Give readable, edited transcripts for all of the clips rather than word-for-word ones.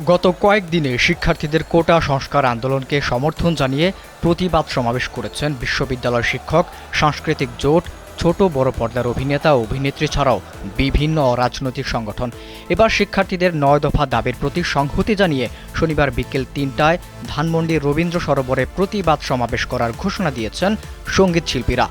গত কয়েকদিনে শিক্ষার্থীদের কোটা সংস্কার আন্দোলনকে সমর্থন জানিয়ে প্রতিবাদ সমাবেশ করেছেন বিশ্ববিদ্যালয় শিক্ষক, সাংস্কৃতিক জোট, ছোট বড় পর্দার অভিনেতা ও অভিনেত্রী ছাড়াও বিভিন্ন অরাজনৈতিক সংগঠন। এবার শিক্ষার্থীদের ৯ দফা দাবির প্রতি সংহতি জানিয়ে শনিবার বিকেল ৩টায় ধানমন্ডির রবীন্দ্র সরোবরে প্রতিবাদ সমাবেশ করার ঘোষণা দিয়েছেন সঙ্গীত শিল্পীরা।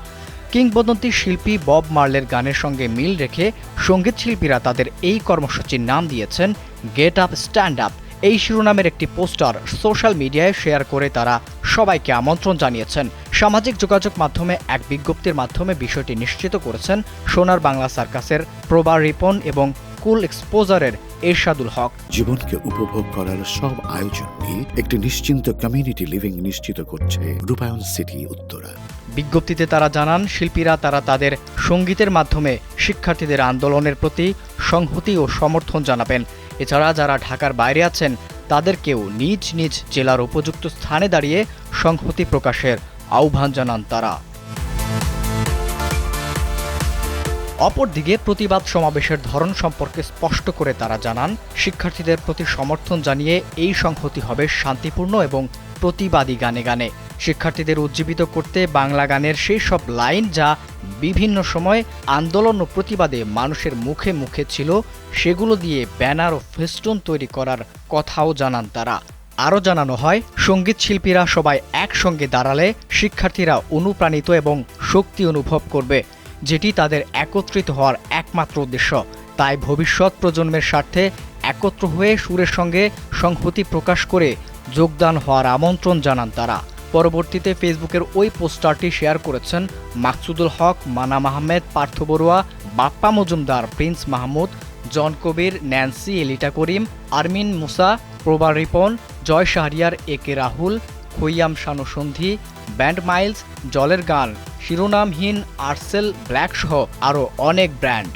কিংবদন্তি শিল্পী বব মার্লের গানের সঙ্গে মিল রেখে সঙ্গীত শিল্পীরা তাদের এই কর্মসূচির নাম দিয়েছেন গেট আপ স্ট্যান্ড আপ। এই শিরোনামের একটি পোস্টার সোশ্যাল মিডিয়ায় শেয়ার করে তারা সবাইকে আমন্ত্রণ জানিয়েছেন। সামাজিক যোগাযোগ মাধ্যমে এক বিজ্ঞপ্তির মাধ্যমে বিষয়টি নিশ্চিত করেছেন সোনার বাংলা সার্কাসের প্রভা রিপন এবং কুল এক্সপোজারের এরশাদুল হক। জীবনকে উপভোগ করার সব আয়োজন নিয়ে একটি নিশ্চিন্ত কমিউনিটি লিভিং নিশ্চিত করছে রূপায়ণ সিটি উত্তরা। বিজ্ঞপ্তিতে তারা জানান, শিল্পীরা তাদের সঙ্গীতের মাধ্যমে শিক্ষার্থীদের আন্দোলনের প্রতি সংহতি ও সমর্থন জানাবেন। এছাড়া যারা ঢাকার বাইরে আছেন তাদেরকেও নিজ নিজ জেলার উপযুক্ত স্থানে দাঁড়িয়ে সংহতি প্রকাশের আহ্বান জানান তারা। অপরদিকে প্রতিবাদ সমাবেশের ধরন সম্পর্কে স্পষ্ট করে তারা জানান, শিক্ষার্থীদের প্রতি সমর্থন জানিয়ে এই সংহতি হবে শান্তিপূর্ণ এবং প্রতিবাদী গানে গানে। শিক্ষার্থীদের উজ্জীবিত করতে বাংলা গানের সেই সব লাইন যা বিভিন্ন সময় আন্দোলন ও প্রতিবাদে মানুষের মুখে মুখে ছিল, সেগুলো দিয়ে ব্যানার ও ফেস্টুন তৈরি করার কথাও জানান তারা। আরও জানানো হয়, সঙ্গীত শিল্পীরা সবাই একসঙ্গে দাঁড়ালে শিক্ষার্থীরা অনুপ্রাণিত এবং শক্তি অনুভব করবে, যেটি তাদের একত্রিত হওয়ার একমাত্র উদ্দেশ্য। তাই ভবিষ্যৎ প্রজন্মের স্বার্থে একত্র হয়ে সুরের সঙ্গে সংহতি প্রকাশ করে যোগদান হওয়ার আমন্ত্রণ জানান তারা। পরবর্তীতে ফেসবুকের ওই পোস্টারটি শেয়ার করেছেন মাকসুদুল হক, মানাম আহমেদ, পার্থ বড়ুয়া, বাপ্পা মজুমদার, প্রিন্স মাহমুদ, জন কবির, ন্যান্সি, এলিটা করিম, আরমিন মুসা, প্রভা রিপন, জয় শাহরিয়ার, এ কে রাহুল, খৈয়াম শানু সন্ধি, ব্যান্ড মাইলস, জলের গান, শিরোনামহীন, আর্সেল ব্ল্যাক সহ আরও অনেক ব্র্যান্ড।